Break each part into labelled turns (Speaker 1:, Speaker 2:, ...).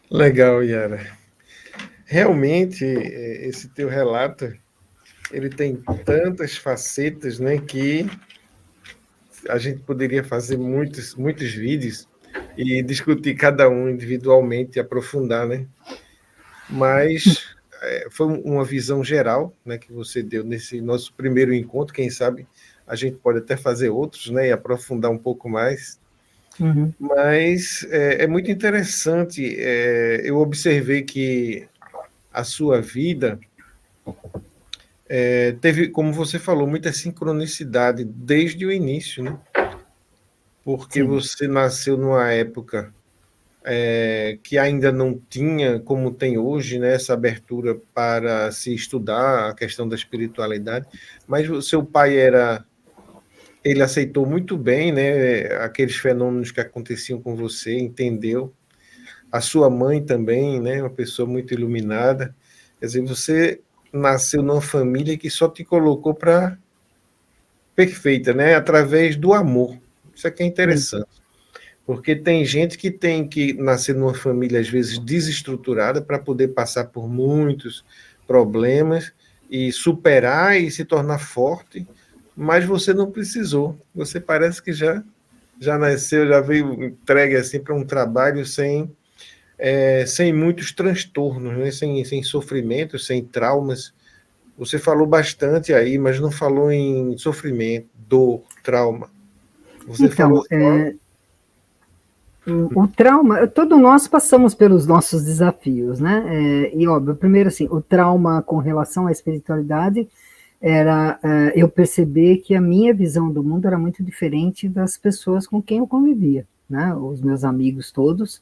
Speaker 1: Legal, Yara. Realmente, esse teu relato, ele tem tantas facetas, né, que a gente poderia fazer muitos vídeos e discutir cada um individualmente e aprofundar, né? Mas foi uma visão geral, né, que você deu nesse nosso primeiro encontro. Quem sabe a gente pode até fazer outros, né, e aprofundar um pouco mais.
Speaker 2: Uhum.
Speaker 1: Mas é muito interessante. Eu observei que a sua vida teve, como você falou, muita sincronicidade desde o início, né? Porque
Speaker 2: Sim.
Speaker 1: você nasceu numa época que ainda não tinha, como tem hoje, né, essa abertura para se estudar a questão da espiritualidade, mas o seu pai ele aceitou muito bem, né, aqueles fenômenos que aconteciam com você, entendeu. A sua mãe também, né, uma pessoa muito iluminada. Quer dizer, você nasceu numa família que só te colocou para perfeita, né, através do amor. Isso aqui é
Speaker 2: Sim.
Speaker 1: interessante. Porque tem gente que tem que nascer numa família, às vezes, desestruturada para poder passar por muitos problemas e superar e se tornar forte, mas você não precisou. Você parece que já nasceu, já veio entregue assim para um trabalho sem muitos transtornos, né? sem sofrimento, sem traumas. Você falou bastante aí, mas não falou em sofrimento, dor, trauma. Você falou
Speaker 2: Então,
Speaker 1: só.
Speaker 2: o trauma, todos nós passamos pelos nossos desafios, né? E óbvio, primeiro assim, o trauma com relação à espiritualidade era eu perceber que a minha visão do mundo era muito diferente das pessoas com quem eu convivia, né? Os meus amigos todos,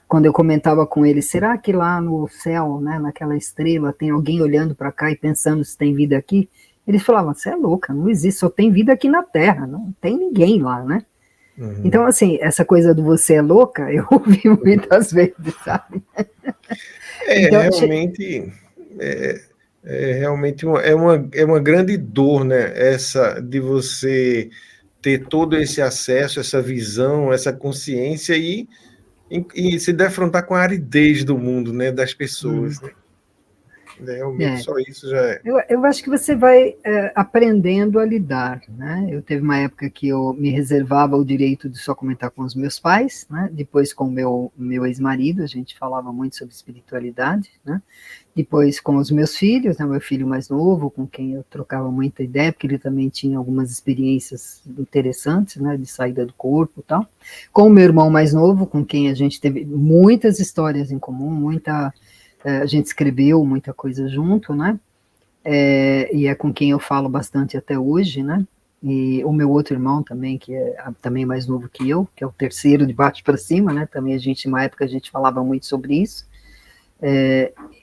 Speaker 2: quando eu comentava com eles, será que lá no céu, né, naquela estrela, tem alguém olhando para cá e pensando se tem vida aqui? Eles falavam, você é louca, não existe, só tem vida aqui na Terra, não tem ninguém lá, né? Então,
Speaker 1: Uhum.
Speaker 2: assim, essa coisa do você é louca, eu ouvi muitas vezes, sabe?
Speaker 1: É
Speaker 2: Então,
Speaker 1: realmente, é, realmente uma grande dor, né? Essa de você ter todo esse acesso, essa visão, essa consciência e se defrontar com a aridez do mundo, né? Das pessoas, né? Realmente
Speaker 2: é,
Speaker 1: só isso já é.
Speaker 2: eu acho que você vai aprendendo a lidar, né? Eu teve uma época que eu me reservava o direito de só comentar com os meus pais, né? Depois com o meu ex-marido, a gente falava muito sobre espiritualidade, né? Depois com os meus filhos, né? Meu filho mais novo, com quem eu trocava muita ideia, porque ele também tinha algumas experiências interessantes, né? De saída do corpo e tal. Com o meu irmão mais novo, com quem a gente teve muitas histórias em comum, a gente escreveu muita coisa junto, né? E é com quem eu falo bastante até hoje, né? E o meu outro irmão também, que é também mais novo que eu, que é o terceiro de baixo para cima, né? Também uma época a gente falava muito sobre isso.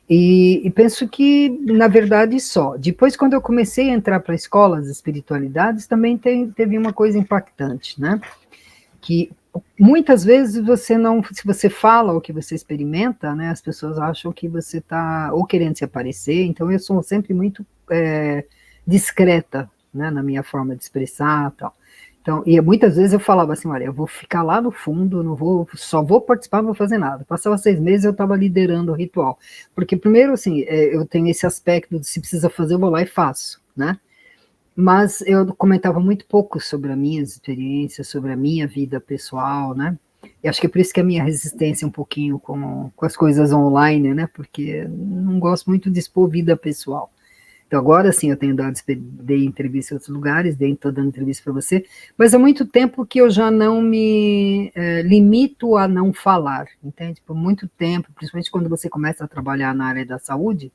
Speaker 2: E penso que, na verdade, só. Depois, quando eu comecei a entrar para a escola, as espiritualidades, também teve uma coisa impactante, né? Que muitas vezes você não, se você fala o que você experimenta, né, as pessoas acham que você está ou querendo se aparecer, então eu sou sempre muito discreta, né, na minha forma de expressar, tal. Então, e muitas vezes eu falava assim, olha, eu vou ficar lá no fundo, não vou, só vou participar, não vou fazer nada. Passava 6 meses, eu estava liderando o ritual, porque primeiro, assim, eu tenho esse aspecto de se precisa fazer, eu vou lá e faço, né? Mas eu comentava muito pouco sobre as minhas experiências, sobre a minha vida pessoal, né? E acho que é por isso que a minha resistência um pouquinho com as coisas online, né? Porque não gosto muito de expor vida pessoal. Então agora sim eu tenho dei entrevista em outros lugares, estou dando entrevista para você, mas há muito tempo que eu já não me limito a não falar, entende? Por muito tempo, principalmente quando você começa a trabalhar na área da saúde,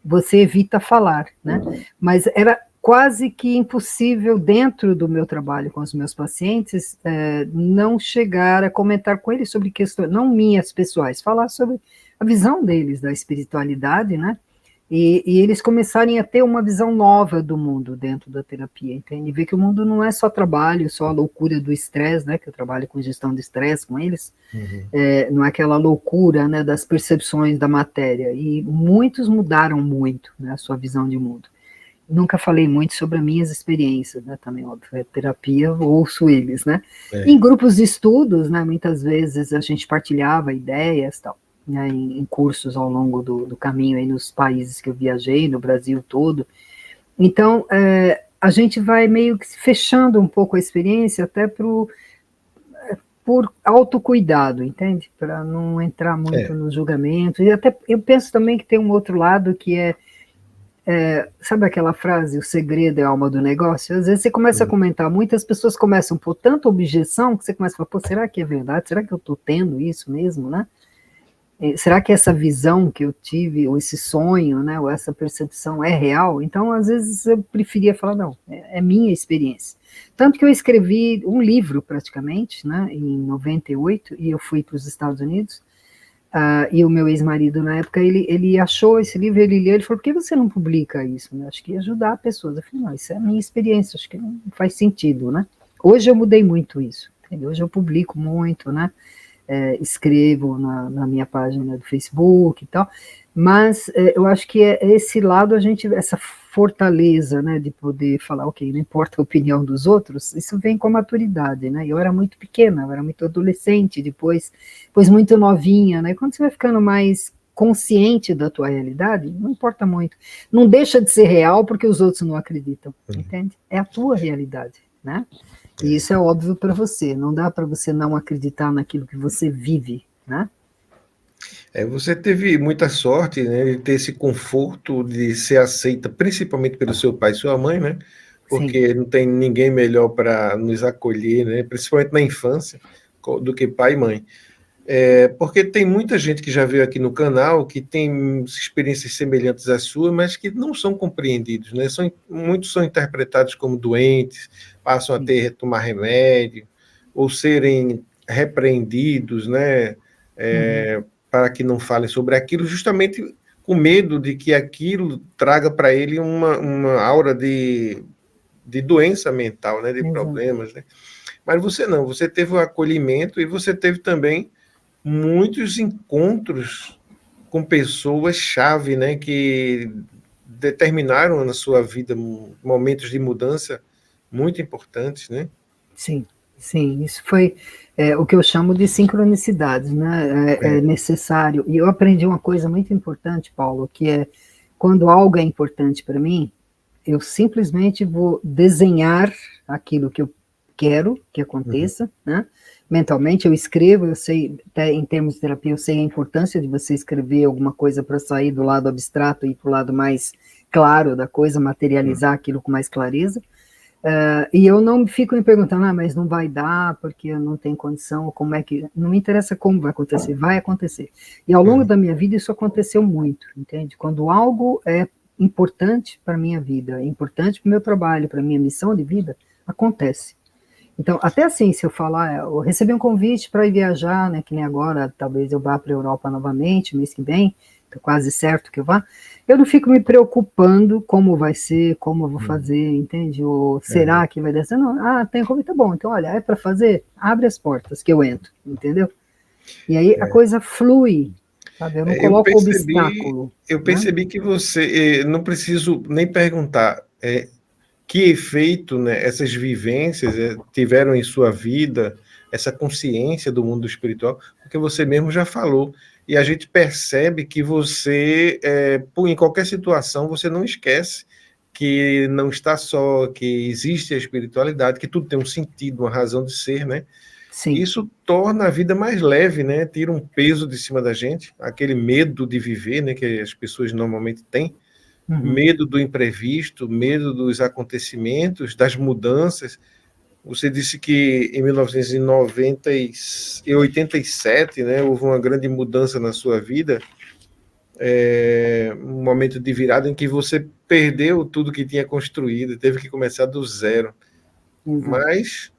Speaker 2: você evita falar, né? Mas era quase que impossível, dentro do meu trabalho com os meus pacientes, não chegar a comentar com eles sobre questões, não minhas pessoais, falar sobre a visão deles da espiritualidade, né? E eles começarem a ter uma visão nova do mundo dentro da terapia, entende? Ver que o mundo não é só trabalho, só a loucura do estresse, né? Que eu trabalho com gestão de estresse com eles,
Speaker 1: Uhum.
Speaker 2: não é aquela loucura, né, das percepções da matéria. E muitos mudaram muito, né, a sua visão de mundo. Nunca falei muito sobre as minhas experiências, né, também, óbvio, terapia, ouço eles, né. Em
Speaker 1: É.
Speaker 2: grupos de estudos, né, muitas vezes a gente partilhava ideias, tal. né, em cursos ao longo do caminho, aí nos países que eu viajei, no Brasil todo. Então, a gente vai meio que fechando um pouco a experiência, até por autocuidado, entende? Para não entrar muito no julgamento. E até eu penso também que tem um outro lado que sabe aquela frase, o segredo é a alma do negócio? Às vezes você começa a comentar, muitas pessoas começam por tanta objeção que você começa a falar, pô, será que é verdade? Será que eu estou tendo isso mesmo, né? Será que essa visão que eu tive, ou esse sonho, né, ou essa percepção é real? Então, às vezes, eu preferia falar, não, é minha experiência. Tanto que eu escrevi um livro, praticamente, né, em 98, e eu fui para os Estados Unidos, e o meu ex-marido, na época, ele achou esse livro, ele leu, ele falou, por que você não publica isso? Né? Acho que ia ajudar pessoas. Eu falei, não, isso é a minha experiência, acho que não faz sentido, né? Hoje eu mudei muito isso, entendeu? Hoje eu publico muito, né? Escrevo na minha página do Facebook e tal, mas eu acho que esse lado essa fortaleza, né, de poder falar, ok, não importa a opinião dos outros, isso vem com a maturidade, né, eu era muito pequena, eu era muito adolescente, depois muito novinha, né, quando você vai ficando mais consciente da tua realidade, não importa muito, não deixa de ser real porque os outros não acreditam, entende? É a tua realidade, né? E isso é óbvio para você, não dá para você não acreditar naquilo que você vive, né?
Speaker 1: Você teve muita sorte, né, de ter esse conforto de ser aceita, principalmente pelo seu pai e sua mãe, né? Porque não tem ninguém melhor para nos acolher, né? Principalmente na infância, do que pai e mãe. Porque tem muita gente que já veio aqui no canal que tem experiências semelhantes às suas, mas que não são compreendidos, né? Muitos são interpretados como doentes, passam a tomar remédio, ou serem repreendidos, né? Para que não falem sobre aquilo, justamente com medo de que aquilo traga para ele uma aura de doença mental, né? De problemas, né? Mas você não, você teve o acolhimento e você teve também muitos encontros com pessoas-chave, né, que determinaram na sua vida momentos de mudança muito importantes, né?
Speaker 2: Sim, sim, isso foi o que eu chamo de sincronicidades, né? É necessário. E eu aprendi uma coisa muito importante, Paulo, que é quando algo é importante para mim, eu simplesmente vou desenhar aquilo que eu quero que aconteça, né? Mentalmente eu escrevo, eu sei, até em termos de terapia, eu sei a importância de você escrever alguma coisa para sair do lado abstrato e ir para o lado mais claro da coisa, materializar aquilo com mais clareza. E eu não fico me perguntando, mas não vai dar, porque eu não tenho condição, como é que... Não me interessa como vai acontecer. E ao longo da minha vida isso aconteceu muito, entende? Quando algo é importante para a minha vida, é importante para o meu trabalho, para a minha missão de vida, acontece. Então, até assim, se eu falar, eu recebi um convite para ir viajar, né, que nem agora, talvez eu vá para a Europa novamente, mês que vem, estou quase certo que eu vá, eu não fico me preocupando como vai ser, como eu vou fazer, entende? Ou será que vai dar certo? Não, tem convite, tá bom, então olha, é para fazer, abre as portas que eu entro, entendeu? E aí a coisa flui, sabe? Eu não coloco obstáculo.
Speaker 1: Eu percebi que você, não preciso nem perguntar, que efeito, né, essas vivências tiveram em sua vida, essa consciência do mundo espiritual, porque você mesmo já falou. E a gente percebe que você, em qualquer situação, você não esquece que não está só, que existe a espiritualidade, que tudo tem um sentido, uma razão de ser, né?
Speaker 2: Sim.
Speaker 1: Isso torna a vida mais leve, né? Tira um peso de cima da gente, aquele medo de viver, né, que as pessoas normalmente têm. Medo do imprevisto, medo dos acontecimentos, das mudanças. Você disse que em 1987, né, houve uma grande mudança na sua vida, um momento de virada em que você perdeu tudo que tinha construído, teve que começar do zero. Mas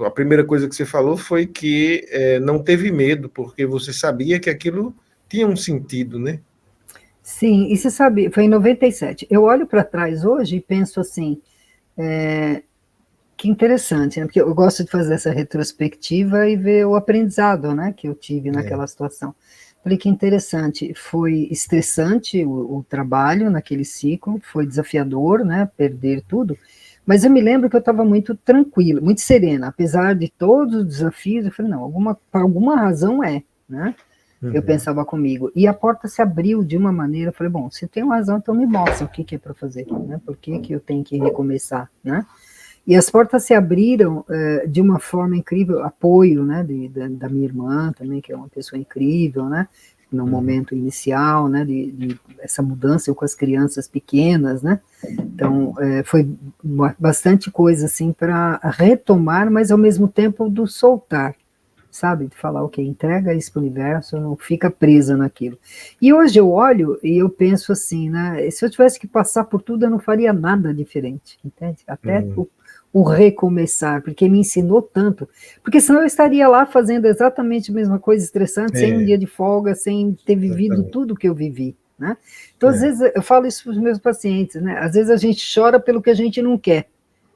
Speaker 1: a primeira coisa que você falou foi que não teve medo, porque você sabia que aquilo tinha um sentido, né?
Speaker 2: Sim, e você sabe, foi em 97. Eu olho para trás hoje e penso assim, que interessante, né? Porque eu gosto de fazer essa retrospectiva e ver o aprendizado, né, que eu tive naquela situação. Falei que interessante, foi estressante o trabalho naquele ciclo, foi desafiador, né, perder tudo, mas eu me lembro que eu estava muito tranquila, muito serena, apesar de todos os desafios, eu falei, não, por alguma razão né? Eu pensava comigo. E a porta se abriu de uma maneira, eu falei, bom, se tem razão, então me mostra o que é para fazer, né? Por que eu tenho que recomeçar, né? E as portas se abriram de uma forma incrível, apoio, né, da minha irmã também, que é uma pessoa incrível, né, no momento inicial, né, de essa mudança, eu com as crianças pequenas, né, então foi bastante coisa, assim, para retomar, mas ao mesmo tempo do soltar, sabe, de falar, ok, entrega isso para o universo, não fica presa naquilo. E hoje eu olho e eu penso assim, né, se eu tivesse que passar por tudo, eu não faria nada diferente, entende? Até o recomeçar, porque me ensinou tanto, porque senão eu estaria lá fazendo exatamente a mesma coisa, estressante, sem um dia de folga, sem ter vivido tudo que eu vivi, né? Então, às vezes, eu falo isso para os meus pacientes, né? Às vezes a gente chora pelo que a gente não quer,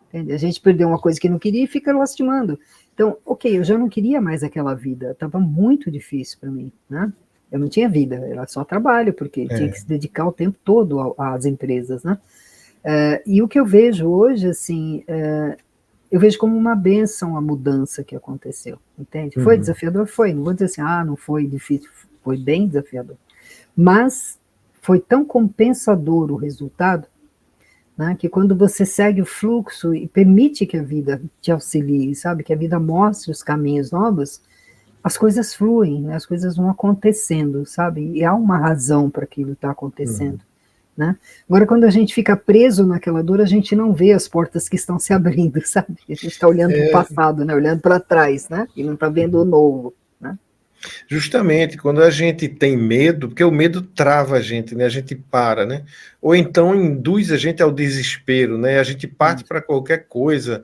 Speaker 2: entende? A gente perdeu uma coisa que não queria e fica lastimando. Então, ok, eu já não queria mais aquela vida, estava muito difícil para mim, né? Eu não tinha vida, era só trabalho, porque tinha que se dedicar o tempo todo às empresas, né? E o que eu vejo hoje, assim, eu vejo como uma bênção a mudança que aconteceu, entende? Foi desafiador? Foi, não vou dizer assim, não foi difícil, foi bem desafiador, mas foi tão compensador o resultado, né, que quando você segue o fluxo e permite que a vida te auxilie, sabe, que a vida mostre os caminhos novos, as coisas fluem, né, as coisas vão acontecendo, sabe, e há uma razão para aquilo estar acontecendo. Né? Agora, quando a gente fica preso naquela dor, a gente não vê as portas que estão se abrindo, sabe? A gente está olhando para o passado, né? Olhando para trás, né? E não está vendo o novo, né?
Speaker 1: Justamente, quando a gente tem medo, porque o medo trava a gente, né? A gente para, né? Ou então induz a gente ao desespero, né? A gente parte para qualquer coisa,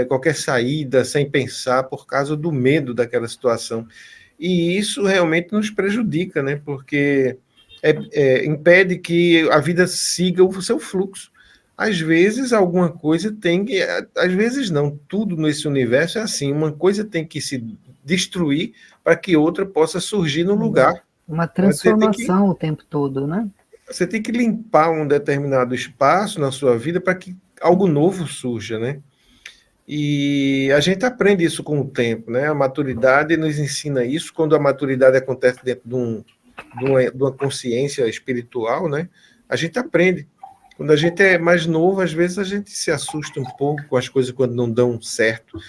Speaker 1: qualquer saída, sem pensar, por causa do medo daquela situação. E isso realmente nos prejudica, né? Porque impede que a vida siga o seu fluxo. Às vezes, alguma coisa tem que. Às vezes, não. Tudo nesse universo é assim. Uma coisa tem que se destruir para que outra possa surgir no lugar.
Speaker 2: Uma transformação o tempo todo, né?
Speaker 1: Você tem que limpar um determinado espaço na sua vida para que algo novo surja, né? E a gente aprende isso com o tempo, né? A maturidade nos ensina isso. Quando a maturidade acontece dentro de uma consciência espiritual, né? A gente aprende. Quando a gente é mais novo, às vezes a gente se assusta um pouco com as coisas quando não dão certo.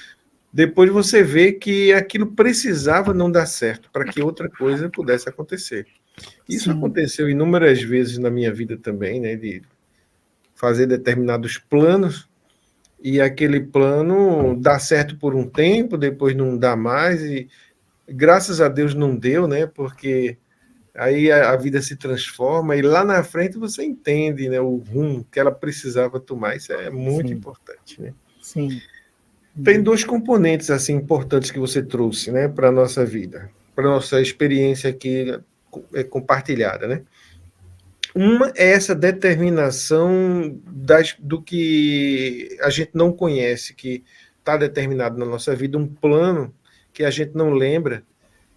Speaker 1: Depois você vê que aquilo precisava não dar certo para que outra coisa pudesse acontecer. Isso aconteceu inúmeras vezes na minha vida também, né? De fazer determinados planos e aquele plano dá certo por um tempo, depois não dá mais e graças a Deus não deu, né? Porque aí a vida se transforma e lá na frente você entende, né, o rumo que ela precisava tomar. Isso é muito importante, né?
Speaker 2: Sim.
Speaker 1: Tem dois componentes assim importantes que você trouxe, né, para a nossa vida, para a nossa experiência aqui compartilhada, né? Uma é essa determinação do que a gente não conhece, que está determinado na nossa vida, um plano que a gente não lembra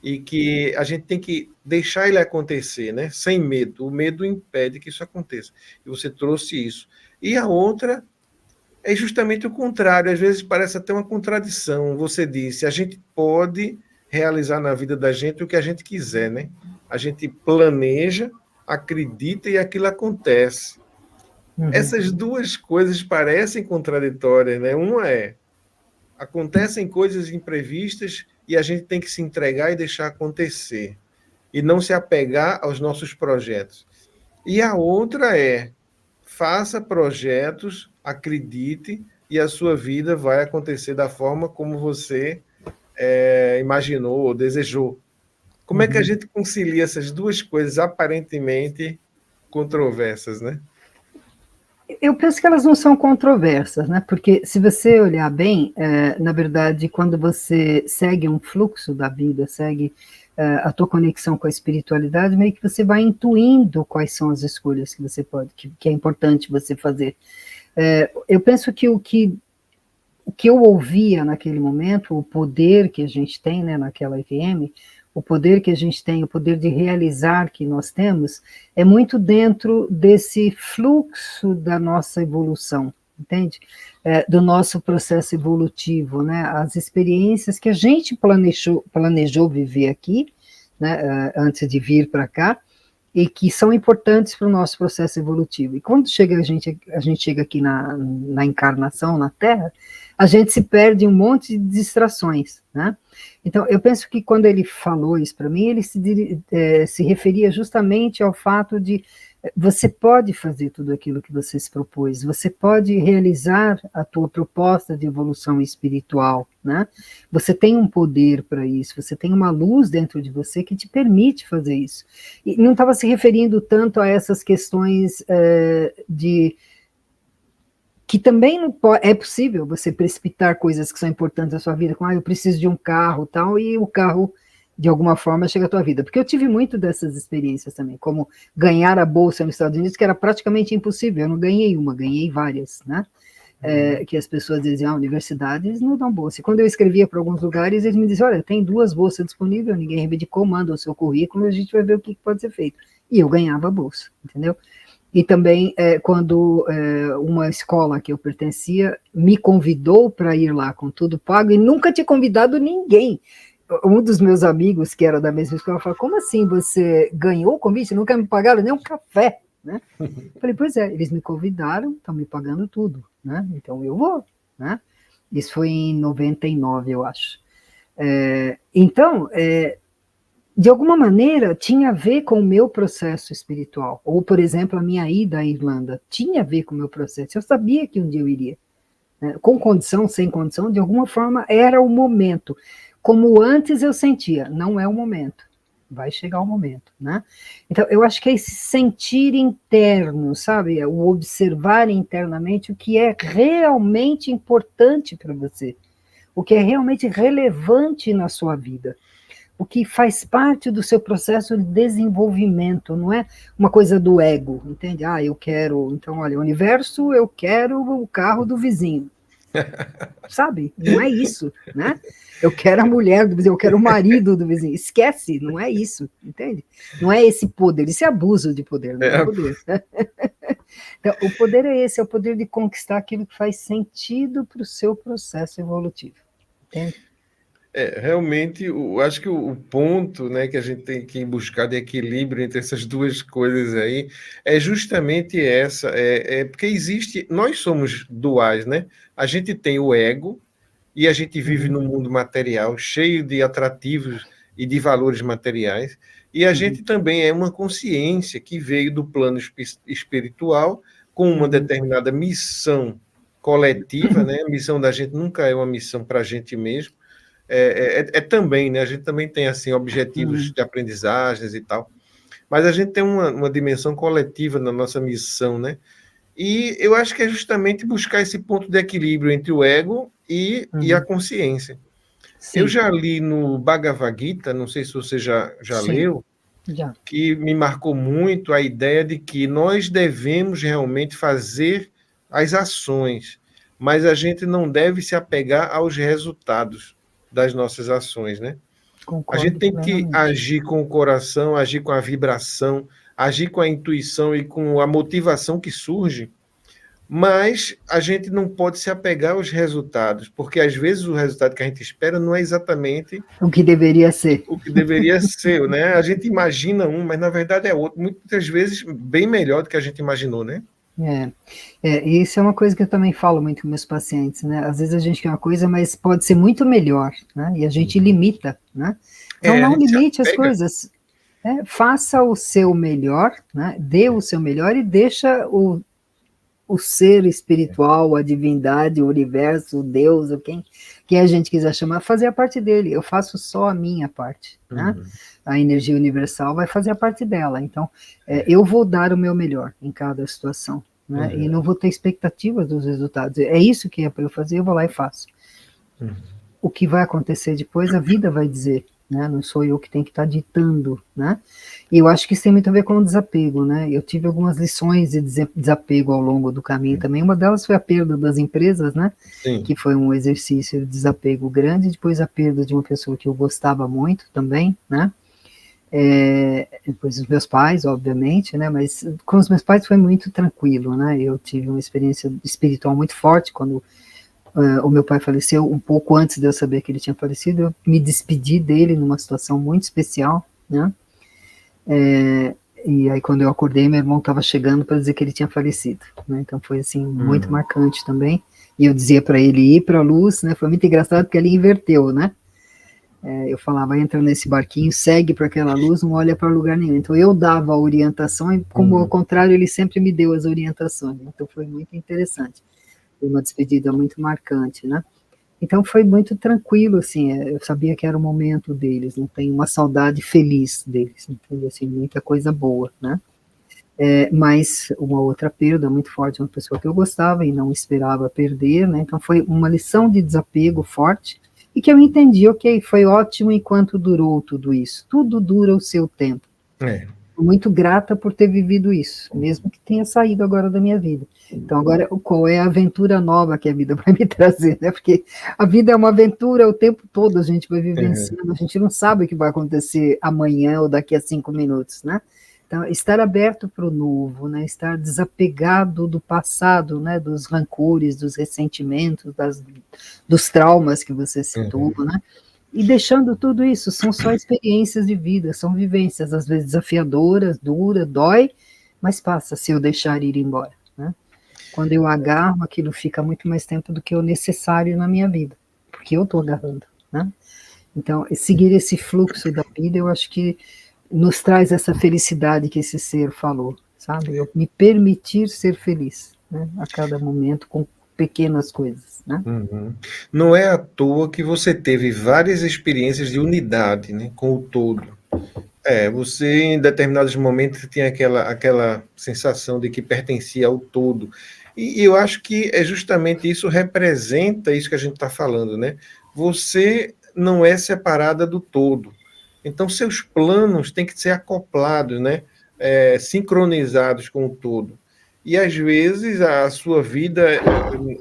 Speaker 1: e que a gente tem que deixar ele acontecer, né? Sem medo. O medo impede que isso aconteça. E você trouxe isso. E a outra é justamente o contrário. Às vezes parece até uma contradição. Você disse, a gente pode realizar na vida da gente o que a gente quiser, né? A gente planeja, acredita e aquilo acontece. Essas duas coisas parecem contraditórias, né? Uma acontecem coisas imprevistas e a gente tem que se entregar e deixar acontecer e não se apegar aos nossos projetos. E a outra faça projetos, acredite e a sua vida vai acontecer da forma como você imaginou ou desejou. Como é que a gente concilia essas duas coisas aparentemente controversas, né?
Speaker 2: Eu penso que elas não são controversas, né? Porque se você olhar bem, na verdade, quando você segue um fluxo da vida, segue a tua conexão com a espiritualidade, meio que você vai intuindo quais são as escolhas que você pode, que é importante você fazer. Eu penso que o que eu ouvia naquele momento, o poder que a gente tem, né, naquela FM, o poder que a gente tem, o poder de realizar que nós temos, é muito dentro desse fluxo da nossa evolução, entende? Do nosso processo evolutivo, né? As experiências que a gente planejou viver aqui, né, antes de vir para cá, e que são importantes para o nosso processo evolutivo. E quando a gente chega aqui na encarnação, na Terra, a gente se perde em um monte de distrações, né? Então, eu penso que quando ele falou isso para mim, ele se referia justamente ao fato de você pode fazer tudo aquilo que você se propôs, você pode realizar a tua proposta de evolução espiritual, né? Você tem um poder para isso, você tem uma luz dentro de você que te permite fazer isso. E não estava se referindo tanto a essas questões que também não é possível você precipitar coisas que são importantes na sua vida, como, eu preciso de um carro tal, e o carro de alguma forma chega à tua vida, porque eu tive muito dessas experiências também, como ganhar a bolsa nos Estados Unidos, que era praticamente impossível, eu não ganhei uma, ganhei várias, né, que as pessoas diziam, universidades não dão bolsa, e quando eu escrevia para alguns lugares, eles me diziam, olha, tem 2 bolsas disponíveis, ninguém reivindicou, manda o seu currículo, e a gente vai ver o que pode ser feito, e eu ganhava a bolsa, entendeu? E também, quando uma escola que eu pertencia me convidou para ir lá com tudo pago, e nunca tinha convidado ninguém. Um dos meus amigos, que era da mesma escola, falou, como assim você ganhou o convite? Nunca me pagaram nem um café, né? Eu falei, pois é, eles me convidaram, estão me pagando tudo, né? Então eu vou, né? Isso foi em 99, eu acho. Então, de alguma maneira, tinha a ver com o meu processo espiritual. Ou, por exemplo, a minha ida à Irlanda tinha a ver com o meu processo. Eu sabia que um dia eu iria. Né? Com condição, sem condição, de alguma forma, era o momento. Como antes eu sentia, não é o momento. Vai chegar o momento, né? Então, eu acho que é esse sentir interno, sabe? O observar internamente o que é realmente importante para você. O que é realmente relevante na sua vida. O que faz parte do seu processo de desenvolvimento, não é uma coisa do ego, entende? Eu quero, então, olha, universo, eu quero o carro do vizinho. Sabe? Não é isso, né? Eu quero a mulher do vizinho, eu quero o marido do vizinho. Esquece, não é isso, entende? Não é esse poder, isso é abuso de poder, não é poder. Então, o poder é esse, é o poder de conquistar aquilo que faz sentido para o seu processo evolutivo, entende?
Speaker 1: Realmente, eu acho que o ponto, né, que a gente tem que buscar de equilíbrio entre essas duas coisas aí é justamente essa, porque nós somos duais, né? A gente tem o ego e a gente vive num mundo material cheio de atrativos e de valores materiais, e a gente também é uma consciência que veio do plano espiritual com uma determinada missão coletiva, né? A missão da gente nunca é uma missão para a gente mesmo, também, né? A gente também tem assim objetivos de aprendizagens e tal, mas a gente tem uma dimensão coletiva na nossa missão, né? E eu acho que é justamente buscar esse ponto de equilíbrio entre o ego e a consciência. Sim. Eu já li no Bhagavad Gita, não sei se você já leu, que me marcou muito a ideia de que nós devemos realmente fazer as ações, mas a gente não deve se apegar aos resultados das nossas ações, né? Concordo, a gente tem que agir com o coração, agir com a vibração, agir com a intuição e com a motivação que surge, mas a gente não pode se apegar aos resultados, porque às vezes o resultado que a gente espera não é exatamente
Speaker 2: o que deveria ser.
Speaker 1: O que deveria ser, né? A gente imagina mas na verdade é outro, muitas vezes bem melhor do que a gente imaginou, né?
Speaker 2: Isso é uma coisa que eu também falo muito com meus pacientes, né? Às vezes a gente quer uma coisa, mas pode ser muito melhor, né? E a gente limita, né? Então não limite as coisas, faça o seu melhor, né? Dê o seu melhor e deixa o ser espiritual, a divindade, o universo, o Deus, ou quem a gente quiser chamar, fazer a parte dele. Eu faço só a minha parte, né? A energia universal vai fazer a parte dela. Então, eu vou dar o meu melhor em cada situação, né? E não vou ter expectativas dos resultados. É isso que é para eu fazer, eu vou lá e faço. O que vai acontecer depois, a vida vai dizer, né? Não sou eu que tenho que estar ditando, né? E eu acho que isso tem muito a ver com o desapego, né? Eu tive algumas lições de desapego ao longo do caminho também. Uma delas foi a perda das empresas, né? Sim. Que foi um exercício de desapego grande. Depois a perda de uma pessoa que eu gostava muito também, né? Depois os meus pais, obviamente, né? Mas com os meus pais foi muito tranquilo, né? Eu tive uma experiência espiritual muito forte quando o meu pai faleceu. Um pouco antes de eu saber que ele tinha falecido, eu me despedi dele numa situação muito especial, né? E aí quando eu acordei, meu irmão estava chegando para dizer que ele tinha falecido, né? Então foi assim muito marcante também. E eu dizia para ele ir para a luz, né? Foi muito engraçado porque ele inverteu, né? Eu falava, entra nesse barquinho, segue para aquela luz, não olha para lugar nenhum. Então eu dava a orientação e, como ao contrário, ele sempre me deu as orientações. Então foi muito interessante. Foi uma despedida muito marcante, né? Então foi muito tranquilo, assim, eu sabia que era o momento deles, não tem uma saudade feliz deles, entendeu? Assim, muita coisa boa, né? Mas uma outra perda muito forte, uma pessoa que eu gostava e não esperava perder, né? Então foi uma lição de desapego forte, e que eu entendi, ok, foi ótimo enquanto durou tudo isso, tudo dura o seu tempo. Muito grata por ter vivido isso, mesmo que tenha saído agora da minha vida. Então, agora, qual é a aventura nova que a vida vai me trazer, né? Porque a vida é uma aventura o tempo todo, a gente vai vivenciando, a gente não sabe o que vai acontecer amanhã ou daqui a 5 minutos, né? Então, estar aberto para o novo, né? Estar desapegado do passado, né? Dos rancores, dos ressentimentos, dos traumas que você citou, né? E deixando tudo isso, são só experiências de vida, são vivências, às vezes desafiadoras, dura, dói, mas passa se eu deixar ir embora, né? Quando eu agarro, aquilo fica muito mais tempo do que o necessário na minha vida, porque eu estou agarrando, né? Então, seguir esse fluxo da vida, eu acho que nos traz essa felicidade que esse ser falou, sabe? Eu me permitir ser feliz, né? A cada momento, com pequenas coisas, né?
Speaker 1: Não é à toa que você teve várias experiências de unidade, né, com o todo. Você em determinados momentos tinha aquela sensação de que pertencia ao todo. E eu acho que é justamente isso, representa isso que a gente está falando, né? Você não é separada do todo. Então, seus planos têm que ser acoplados, né? Sincronizados com o todo. E às vezes a sua vida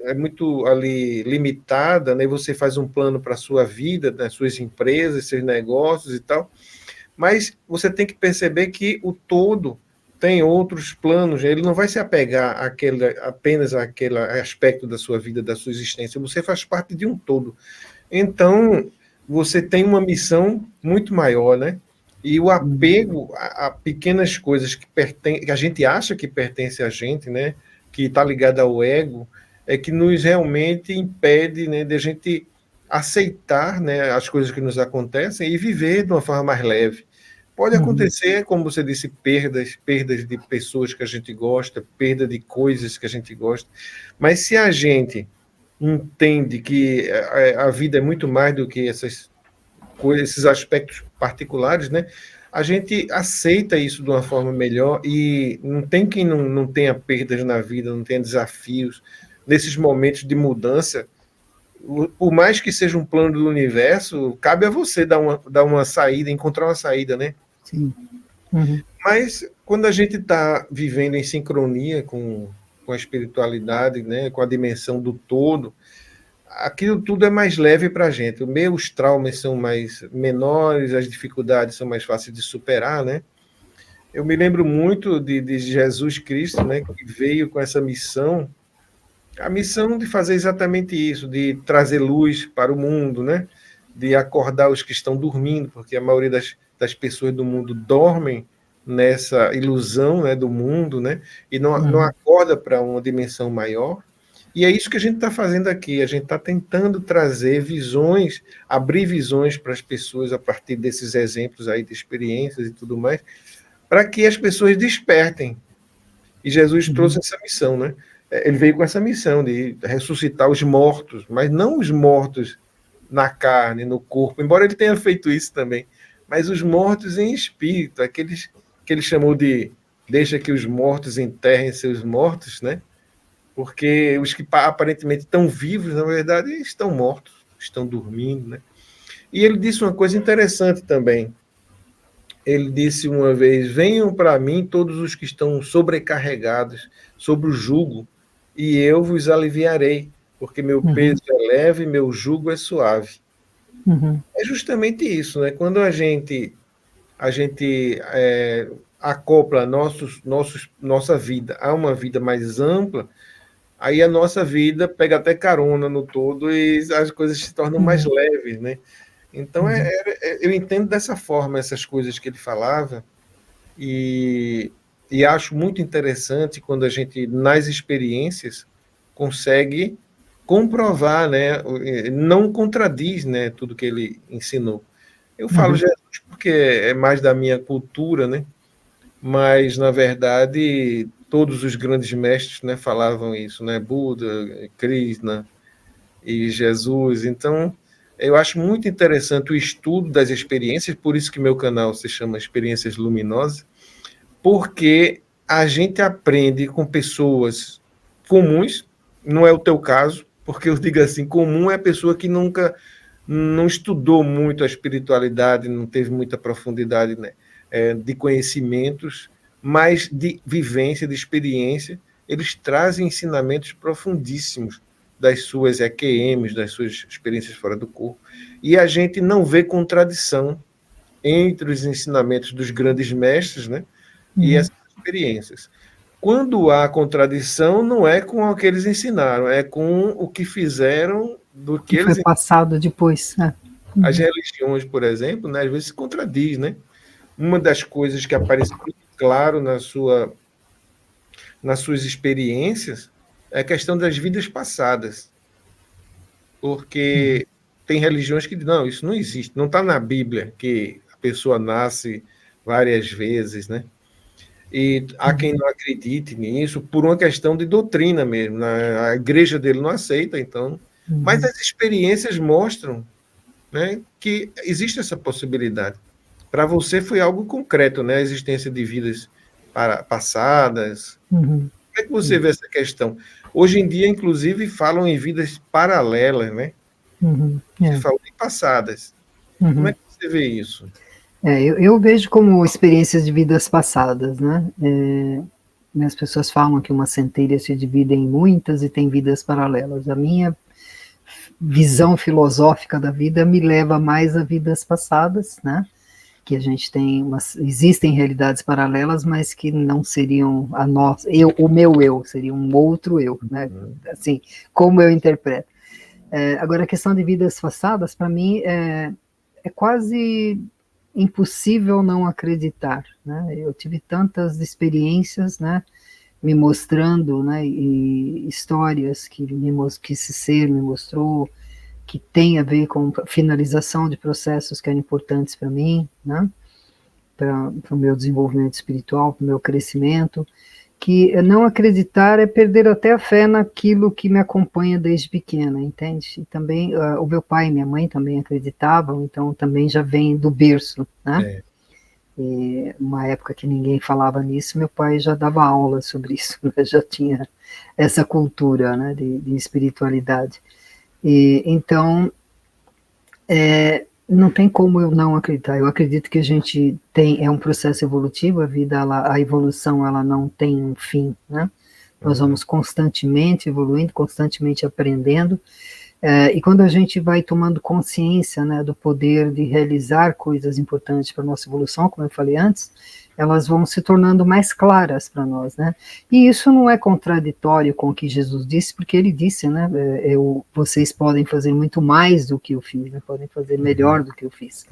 Speaker 1: é muito ali limitada, né? Você faz um plano para a sua vida, das suas empresas, seus negócios e tal, mas você tem que perceber que o todo tem outros planos, ele não vai se apegar apenas àquele aspecto da sua vida, da sua existência, você faz parte de um todo. Então, você tem uma missão muito maior, né? E o apego a pequenas coisas que a gente acha que pertence a gente, né? Que está ligado ao ego, é que nos realmente impede, né, de a gente aceitar, né, as coisas que nos acontecem e viver de uma forma mais leve. Pode acontecer, como você disse, perdas de pessoas que a gente gosta, perda de coisas que a gente gosta, mas se a gente entende que a vida é muito mais do que essas coisas, esses aspectos particulares, né? A gente aceita isso de uma forma melhor e não tem quem não tenha perdas na vida, não tenha desafios. Nesses momentos de mudança, por mais que seja um plano do universo, cabe a você dar uma saída, encontrar uma saída, né?
Speaker 2: Sim.
Speaker 1: Mas quando a gente está vivendo em sincronia com a espiritualidade, né, com a dimensão do todo, aquilo tudo é mais leve para a gente. Os traumas são mais menores, as dificuldades são mais fáceis de superar, né? Eu me lembro muito de Jesus Cristo, né, que veio com essa missão, a missão de fazer exatamente isso, de trazer luz para o mundo, né? De acordar os que estão dormindo, porque a maioria das pessoas do mundo dormem nessa ilusão, né, do mundo, né? E não acorda para uma dimensão maior. E é isso que a gente está fazendo aqui. A gente está tentando trazer visões, abrir visões para as pessoas a partir desses exemplos aí de experiências e tudo mais, para que as pessoas despertem. E Jesus trouxe essa missão, né? Ele veio com essa missão de ressuscitar os mortos, mas não os mortos na carne, no corpo, embora ele tenha feito isso também, mas os mortos em espírito, aqueles que ele chamou de deixa que os mortos enterrem seus mortos, né? Porque os que aparentemente estão vivos, na verdade, estão mortos, estão dormindo, né? E ele disse uma coisa interessante também. Ele disse uma vez: venham para mim todos os que estão sobrecarregados sobre o jugo, e eu vos aliviarei, porque meu peso é leve e meu jugo é suave. É justamente isso, né? Quando a gente acopla nossa vida a uma vida mais ampla, aí a nossa vida pega até carona no todo e as coisas se tornam mais leves, né? Então, eu entendo dessa forma essas coisas que ele falava, e acho muito interessante quando a gente, nas experiências, consegue comprovar, né, não contradiz, né, tudo que ele ensinou. Eu falo Jesus porque é mais da minha cultura, né, mas, na verdade, todos os grandes mestres, né, falavam isso, né, Buda, Krishna e Jesus. Então, eu acho muito interessante o estudo das experiências, por isso que meu canal se chama Experiências Luminosas, porque a gente aprende com pessoas comuns, não é o teu caso, porque eu digo assim, comum é a pessoa que nunca não estudou muito a espiritualidade, não teve muita profundidade, né, de conhecimentos, mas de vivência, de experiência, eles trazem ensinamentos profundíssimos das suas EQMs, das suas experiências fora do corpo, e a gente não vê contradição entre os ensinamentos dos grandes mestres, né, e essas experiências. Quando há contradição, não é com o que eles ensinaram, é com o que fizeram do que
Speaker 2: foi
Speaker 1: eles
Speaker 2: passado depois. Né?
Speaker 1: As religiões, por exemplo, né, às vezes se contradiz, né? Uma das coisas que aparece muito claro nas suas experiências é a questão das vidas passadas, porque tem religiões que dizem, não, isso não existe, não está na Bíblia que a pessoa nasce várias vezes, né? E há quem não acredite nisso por uma questão de doutrina mesmo, né? A igreja dele não aceita, então. Mas as experiências mostram, né, que existe essa possibilidade. Para você foi algo concreto, né? A existência de vidas passadas. Como é que você vê essa questão? Hoje em dia, inclusive, falam em vidas paralelas, né? Você falou em passadas. Como é que você vê isso?
Speaker 2: Eu vejo como experiências de vidas passadas, né? As pessoas falam que uma centelha se divide em muitas e tem vidas paralelas. A minha visão filosófica da vida me leva mais a vidas passadas, né? Que a gente tem existem realidades paralelas, mas que não seriam a nossa, o meu eu, seria um outro eu, né? Assim, como eu interpreto. Agora, a questão de vidas passadas, para mim, é quase impossível não acreditar, né? Eu tive tantas experiências, né? Me mostrando, né? E histórias que esse ser me mostrou, que tem a ver com finalização de processos que eram importantes para mim, né? Para o meu desenvolvimento espiritual, para o meu crescimento, que não acreditar é perder até a fé naquilo que me acompanha desde pequena, entende? E também o meu pai e minha mãe também acreditavam, então também já vem do berço, né? E uma época que ninguém falava nisso, meu pai já dava aula sobre isso, né? Já tinha essa cultura, né, de espiritualidade. Então, não tem como eu não acreditar. Eu acredito que a gente é um processo evolutivo, a vida, a evolução, ela não tem um fim, né? Nós vamos constantemente evoluindo, constantemente aprendendo, e quando a gente vai tomando consciência, né, do poder de realizar coisas importantes para a nossa evolução, como eu falei antes, elas vão se tornando mais claras para nós, né? E isso não é contraditório com o que Jesus disse, porque ele disse, né, vocês podem fazer muito mais do que eu fiz, né, podem fazer melhor do que eu fiz.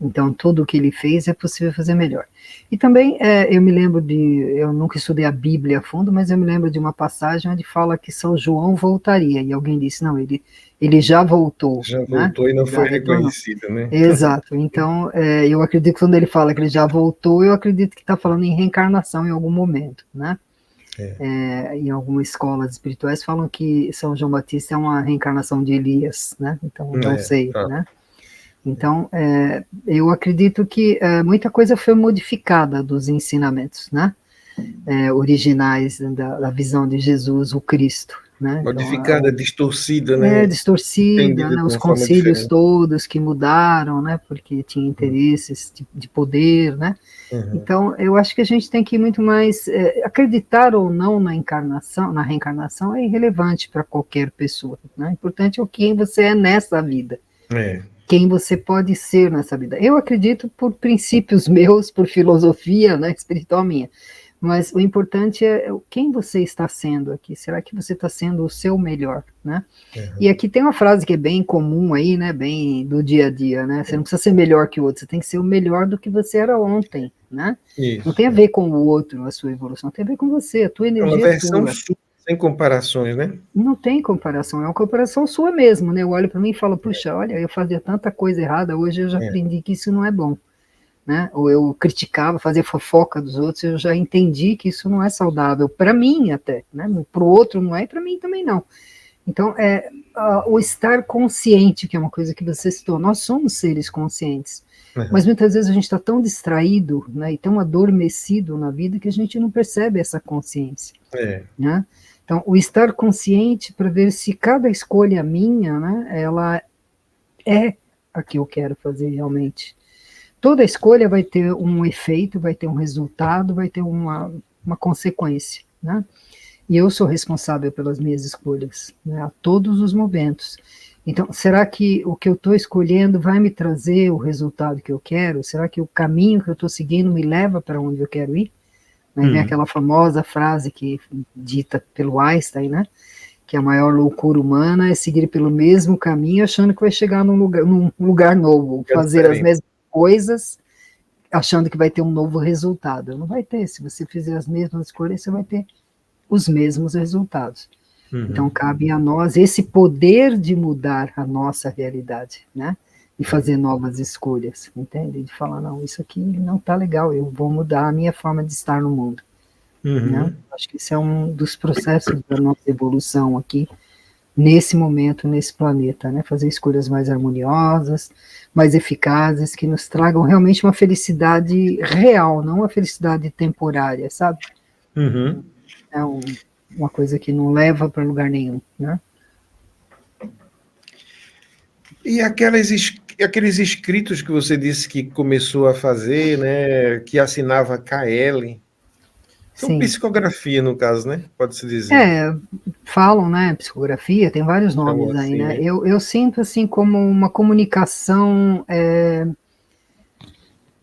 Speaker 2: Então, tudo o que ele fez é possível fazer melhor. E também, eu me lembro eu nunca estudei a Bíblia a fundo, mas eu me lembro de uma passagem onde fala que São João voltaria, e alguém disse, não, ele já voltou.
Speaker 1: Já voltou, né? E não foi reconhecido, né?
Speaker 2: Exato, então eu acredito que quando ele fala que ele já voltou, eu acredito que está falando em reencarnação em algum momento, né? Em algumas escolas espirituais falam que São João Batista é uma reencarnação de Elias, né? Então, não sei, né? Então, eu acredito que muita coisa foi modificada dos ensinamentos, né? Originais da visão de Jesus, o Cristo, né?
Speaker 1: Modificada, então, distorcida, né?
Speaker 2: Distorcida, né? Os concílios todos que mudaram, né? Porque tinha interesses de poder, né? Então, eu acho que a gente tem que ir muito mais acreditar ou não na reencarnação é irrelevante para qualquer pessoa, né? O importante é quem você é nessa vida. Quem você pode ser nessa vida. Eu acredito por princípios meus, por filosofia, né, espiritual minha, Mas o importante é quem você está sendo aqui. Será que você está sendo o seu melhor, né? E aqui tem uma frase que é bem comum aí, né? Bem do dia a dia, né? Você não precisa ser melhor que o outro, você tem que ser o melhor do que você era ontem, né? Não
Speaker 1: Isso.
Speaker 2: tem a ver com o outro, a sua evolução, tem a ver com você, a tua
Speaker 1: É uma
Speaker 2: energia é
Speaker 1: versão
Speaker 2: tua.
Speaker 1: sua, sem comparações, né?
Speaker 2: Não tem comparação, é uma comparação sua mesmo, né? Eu olho para mim e falo, puxa, olha, eu fazia tanta coisa errada, hoje eu já aprendi que isso não é bom. Né? Ou eu criticava, fazia fofoca dos outros, eu já entendi que isso não é saudável, para mim até, né? Para o outro não é, e para mim também não. Então, o estar consciente, que é uma coisa que você citou, nós somos seres conscientes, mas muitas vezes a gente está tão distraído, né, e tão adormecido na vida que a gente não percebe essa consciência. Né? Então, o estar consciente para ver se cada escolha minha, né, ela é a que eu quero fazer realmente. Toda escolha vai ter um efeito, vai ter um resultado, vai ter uma consequência, né? E eu sou responsável pelas minhas escolhas, né, a todos os momentos. Então, será que o que eu estou escolhendo vai me trazer o resultado que eu quero? Será que o caminho que eu estou seguindo me leva para onde eu quero ir? Aí vem aquela famosa frase que dita pelo Einstein, né? Que a maior loucura humana é seguir pelo mesmo caminho, achando que vai chegar num lugar novo, fazer as mesmas coisas, achando que vai ter um novo resultado. Não vai ter. Se você fizer as mesmas escolhas, você vai ter os mesmos resultados. Então, cabe a nós esse poder de mudar a nossa realidade, né? E fazer novas escolhas, entende? De falar, não, isso aqui não está legal, eu vou mudar a minha forma de estar no mundo. Né? Acho que esse é um dos processos da nossa evolução aqui, nesse momento, nesse planeta, né? Fazer escolhas mais harmoniosas, mais eficazes, que nos tragam realmente uma felicidade real, não uma felicidade temporária, sabe? É uma coisa que não leva para lugar nenhum, né?
Speaker 1: E aqueles escritos que você disse que começou a fazer, né, que assinava KL, são
Speaker 2: Sim.
Speaker 1: psicografia, no caso, né? Pode-se dizer.
Speaker 2: Falam, né, psicografia, tem vários nomes aí, assim, né? Eu sinto, assim, como uma comunicação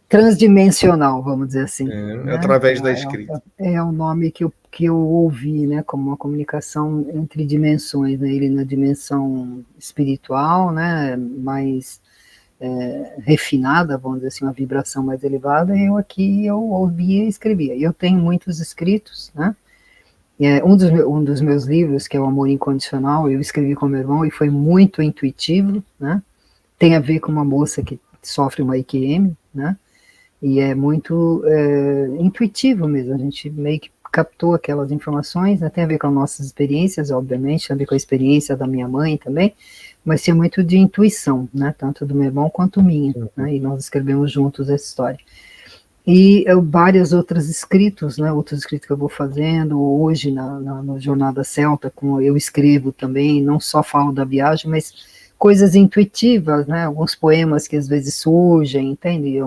Speaker 2: transdimensional, vamos dizer assim. Né?
Speaker 1: Através da escrita.
Speaker 2: É o nome que eu ouvi, né, como uma comunicação entre dimensões, né? Ele na dimensão espiritual, né, mais refinada, vamos dizer assim, uma vibração mais elevada, e eu ouvia e escrevia. E eu tenho muitos escritos, né? Um dos meus livros, que é o Amor Incondicional, eu escrevi com meu irmão e foi muito intuitivo, né? Tem a ver com uma moça que sofre uma IQM, né? E é muito intuitivo mesmo, a gente meio que captou aquelas informações, né? Tem a ver com as nossas experiências, obviamente, tem a ver com a experiência da minha mãe também, mas tinha muito de intuição, né? Tanto do meu irmão quanto minha, né? E nós escrevemos juntos essa história. E várias outras escritos, né? Outros escritos que eu vou fazendo, hoje na Jornada Celta, eu escrevo também, não só falo da viagem, mas coisas intuitivas, né? Alguns poemas que às vezes surgem, entende?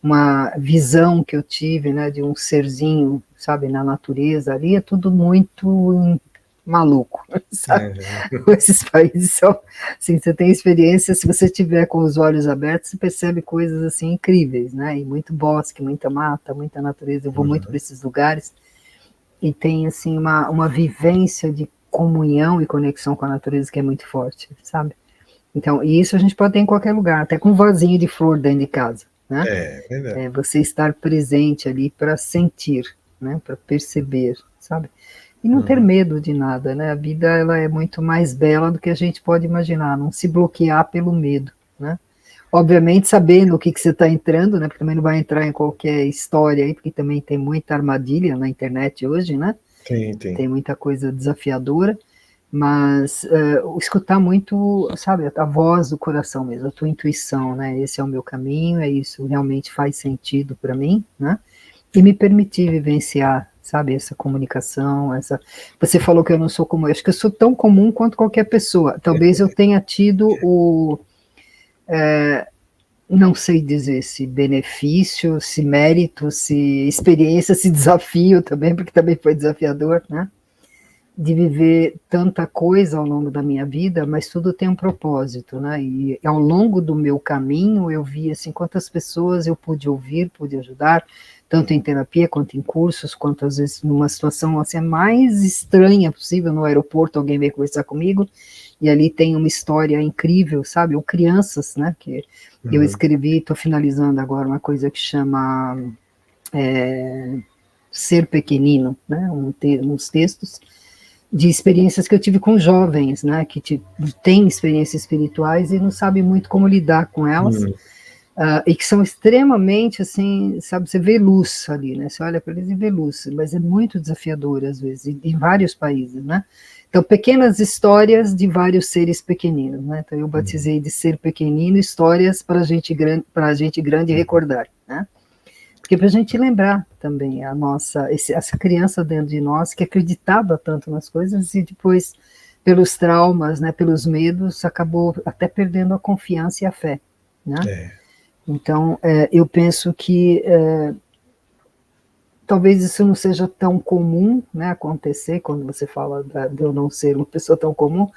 Speaker 2: Uma visão que eu tive, né, de um serzinho, sabe, na natureza ali, é tudo muito maluco, sabe? Esses países são, assim, você tem experiência, se você tiver com os olhos abertos, você percebe coisas, assim, incríveis, né, e muito bosque, muita mata, muita natureza, eu vou muito para esses lugares, e tem, assim, uma vivência de comunhão e conexão com a natureza que é muito forte, sabe? Então, e isso a gente pode ter em qualquer lugar, até com um vasinho de flor dentro de casa. Né?
Speaker 1: Verdade.
Speaker 2: Você estar presente ali para sentir, né? Para perceber, sabe? E não ter medo de nada, né? A vida ela é muito mais bela do que a gente pode imaginar, não se bloquear pelo medo, né? Obviamente sabendo o que você está entrando, né? Porque também não vai entrar em qualquer história aí, porque também tem muita armadilha na internet hoje, né?
Speaker 1: Tem.
Speaker 2: Tem muita coisa desafiadora, mas escutar muito, sabe, a voz do coração mesmo, a tua intuição, né, esse é o meu caminho, isso realmente faz sentido para mim, né, e me permitir vivenciar, sabe, essa comunicação, você falou que eu não sou comum, eu acho que eu sou tão comum quanto qualquer pessoa, talvez eu tenha tido não sei dizer se benefício, se mérito, se experiência, se desafio também, porque também foi desafiador, né, de viver tanta coisa ao longo da minha vida, mas tudo tem um propósito, né? E ao longo do meu caminho eu vi assim quantas pessoas eu pude ouvir, pude ajudar, tanto em terapia, quanto em cursos, quanto às vezes numa situação assim, a mais estranha possível, no aeroporto, alguém veio conversar comigo, e ali tem uma história incrível, sabe, ou crianças, né, que eu escrevi, estou finalizando agora uma coisa que chama Ser Pequenino, né, uns textos de experiências que eu tive com jovens, né, que têm experiências espirituais e não sabem muito como lidar com elas, e que são extremamente, assim, sabe, você vê luz ali, né, você olha para eles e vê luz, mas é muito desafiador, às vezes, em vários países, né. Então, pequenas histórias de vários seres pequeninos, né, então eu batizei de Ser Pequenino, histórias para gente grande recordar, né. Porque para a gente lembrar também essa criança dentro de nós que acreditava tanto nas coisas e depois, pelos traumas, né, pelos medos, acabou até perdendo a confiança e a fé, né? Então, eu penso que talvez isso não seja tão comum, né, acontecer quando você fala de eu não ser uma pessoa tão comum,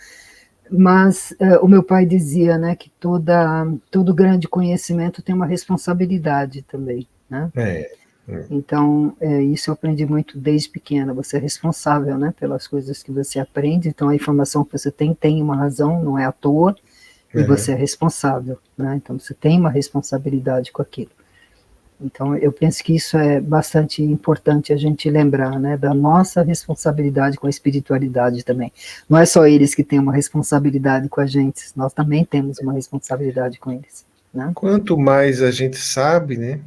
Speaker 2: mas o meu pai dizia, né, que todo grande conhecimento tem uma responsabilidade também, né? Então, isso eu aprendi muito desde pequena, você é responsável, né, pelas coisas que você aprende, então a informação que você tem uma razão, não é à toa, e você é responsável, né, então você tem uma responsabilidade com aquilo. Então, eu penso que isso é bastante importante a gente lembrar, né, da nossa responsabilidade com a espiritualidade também. Não é só eles que têm uma responsabilidade com a gente, nós também temos uma responsabilidade com eles, né?
Speaker 1: Quanto mais a gente sabe, né,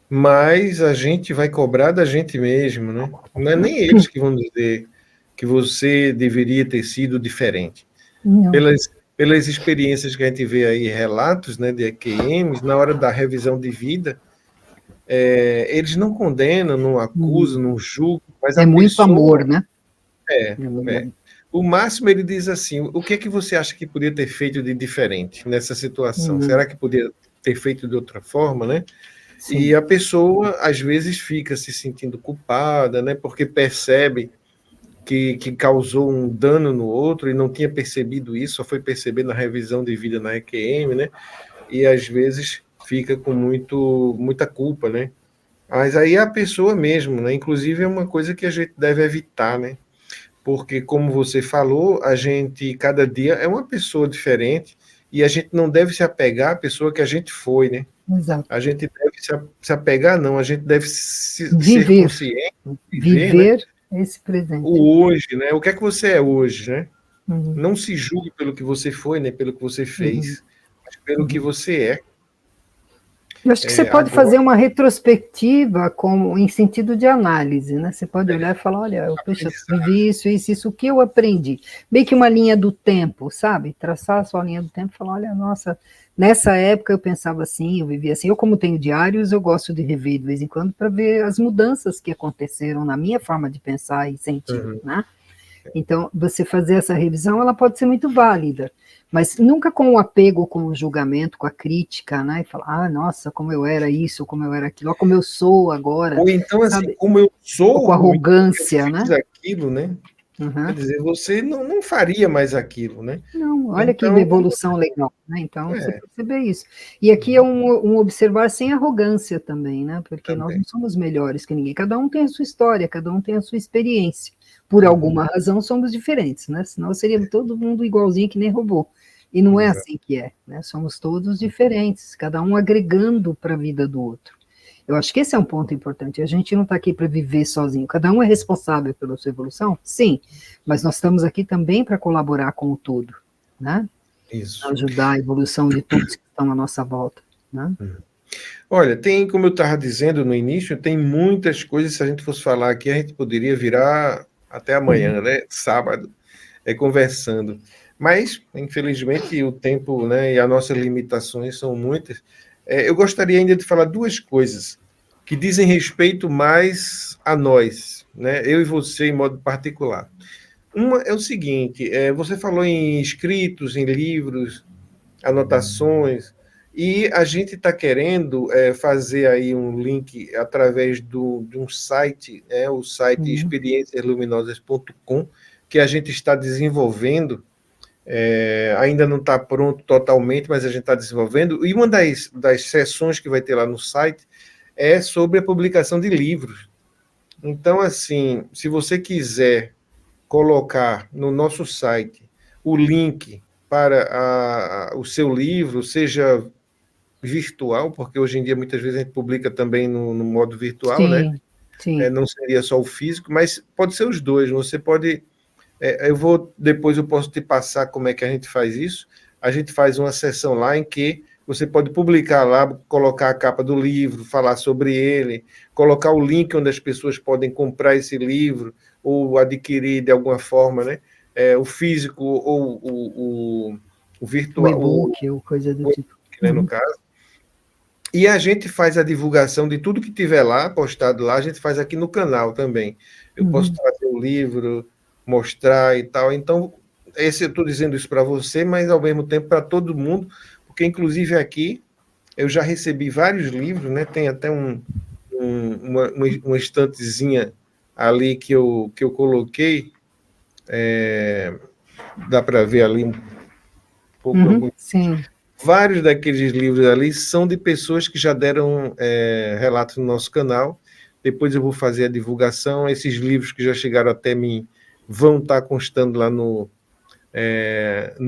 Speaker 1: mais a gente vai cobrar da gente mesmo, né? Não é nem eles que vão dizer que você deveria ter sido diferente. Pelas experiências que a gente vê aí, relatos, né, de EQMs, na hora da revisão de vida, eles não condenam, não acusam, não julgam, mas a
Speaker 2: muito
Speaker 1: pessoa...
Speaker 2: amor, né?
Speaker 1: O máximo ele diz assim, o que é que você acha que poderia ter feito de diferente nessa situação? Será que poderia ter feito de outra forma, né? Sim. E a pessoa, às vezes, fica se sentindo culpada, né? Porque percebe que causou um dano no outro e não tinha percebido isso, só foi perceber na revisão de vida na EQM, né? E, às vezes, fica com muita culpa, né? Mas aí é a pessoa mesmo, né? Inclusive, é uma coisa que a gente deve evitar, né? Porque, como você falou, a gente, cada dia, é uma pessoa diferente e a gente não deve se apegar à pessoa que a gente foi, né?
Speaker 2: Exato.
Speaker 1: A gente deve se apegar, não, a gente deve ser consciente,
Speaker 2: viver
Speaker 1: né?
Speaker 2: Esse presente.
Speaker 1: O hoje, né? O que é que você é hoje, né? Não se julgue pelo que você foi, nem pelo que você fez, mas pelo que você é.
Speaker 2: Eu acho que você pode fazer uma retrospectiva em sentido de análise, né? Você pode olhar e falar, olha, eu vivi isso, o que eu aprendi? Meio que uma linha do tempo, sabe? Traçar a sua linha do tempo e falar, olha, nossa, nessa época eu pensava assim, eu vivia assim. Eu, como tenho diários, eu gosto de rever de vez em quando para ver as mudanças que aconteceram na minha forma de pensar e sentir, né? Então, você fazer essa revisão, ela pode ser muito válida, mas nunca com o apego, com o julgamento, com a crítica, né? E falar, nossa, como eu era isso, como eu era aquilo, como eu sou agora.
Speaker 1: Ou então, assim,
Speaker 2: sabe?
Speaker 1: como eu sou,
Speaker 2: ou com arrogância,
Speaker 1: eu fiz, né? Aquilo, né? Quer dizer, você não faria mais aquilo, né?
Speaker 2: Não, olha então, que evolução legal, né? Então, você perceber isso. E aqui é um observar sem arrogância também, né? Porque nós não somos melhores que ninguém. Cada um tem a sua história, cada um tem a sua experiência. Por alguma razão somos diferentes, né? Senão seria todo mundo igualzinho que nem robô. E não é assim que é, né? Somos todos diferentes, cada um agregando para a vida do outro. Eu acho que esse é um ponto importante. A gente não está aqui para viver sozinho. Cada um é responsável pela sua evolução? Sim. Mas nós estamos aqui também para colaborar com o todo, né?
Speaker 1: Isso.
Speaker 2: Ajudar a evolução de todos que estão à nossa volta, né?
Speaker 1: Olha, tem, como eu estava dizendo no início, tem muitas coisas, se a gente fosse falar aqui, a gente poderia virar até amanhã, né? Sábado, conversando. Mas, infelizmente, o tempo, né, e as nossas limitações são muitas. Eu gostaria ainda de falar duas coisas que dizem respeito mais a nós, né? Eu e você, em modo particular. Uma é o seguinte, você falou em escritos, em livros, anotações, e a gente está querendo fazer aí um link através de um site, o site experienciasluminosas.com, que a gente está desenvolvendo, ainda não está pronto totalmente, mas a gente está desenvolvendo, e uma das sessões que vai ter lá no site é sobre a publicação de livros. Então, assim, se você quiser colocar no nosso site o link para o seu livro, seja virtual, porque hoje em dia muitas vezes a gente publica também no modo virtual, né?
Speaker 2: Sim, sim.
Speaker 1: Não seria só o físico, mas pode ser os dois. Você pode. Depois eu posso te passar como é que a gente faz isso. A gente faz uma sessão lá em que você pode publicar lá, colocar a capa do livro, falar sobre ele, colocar o link onde as pessoas podem comprar esse livro ou adquirir de alguma forma, né? O físico ou o virtual.
Speaker 2: O e-book ou coisa do tipo.
Speaker 1: Né, no caso. E a gente faz a divulgação de tudo que tiver lá, postado lá, a gente faz aqui no canal também. Eu posso trazer o livro, mostrar e tal. Então, eu estou dizendo isso para você, mas ao mesmo tempo para todo mundo, porque inclusive aqui eu já recebi vários livros, né? Tem até uma estantezinha ali que eu coloquei. Dá para ver ali um pouco.
Speaker 2: Sim.
Speaker 1: Vários daqueles livros ali são de pessoas que já deram relatos no nosso canal. Depois eu vou fazer a divulgação. Esses livros que já chegaram até mim vão estar constando lá no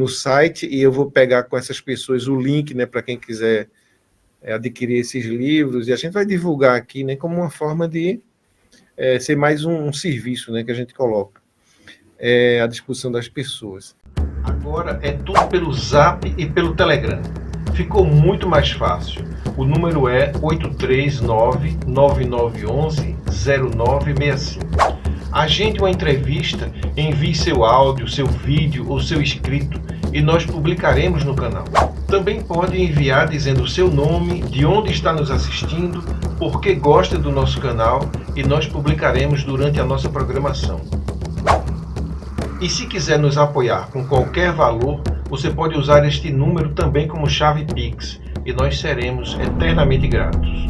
Speaker 1: site, e eu vou pegar com essas pessoas o link, né, para quem quiser adquirir esses livros, e a gente vai divulgar aqui, né, como uma forma de ser mais um serviço, né, que a gente coloca à disposição das pessoas. Agora é tudo pelo Zap e pelo Telegram. Ficou muito mais fácil. O número é 839-9911-0965. Agende uma entrevista, envie seu áudio, seu vídeo ou seu escrito e nós publicaremos no canal. Também pode enviar dizendo o seu nome, de onde está nos assistindo, por que gosta do nosso canal, e nós publicaremos durante a nossa programação. E se quiser nos apoiar com qualquer valor, você pode usar este número também como chave Pix, e nós seremos eternamente gratos.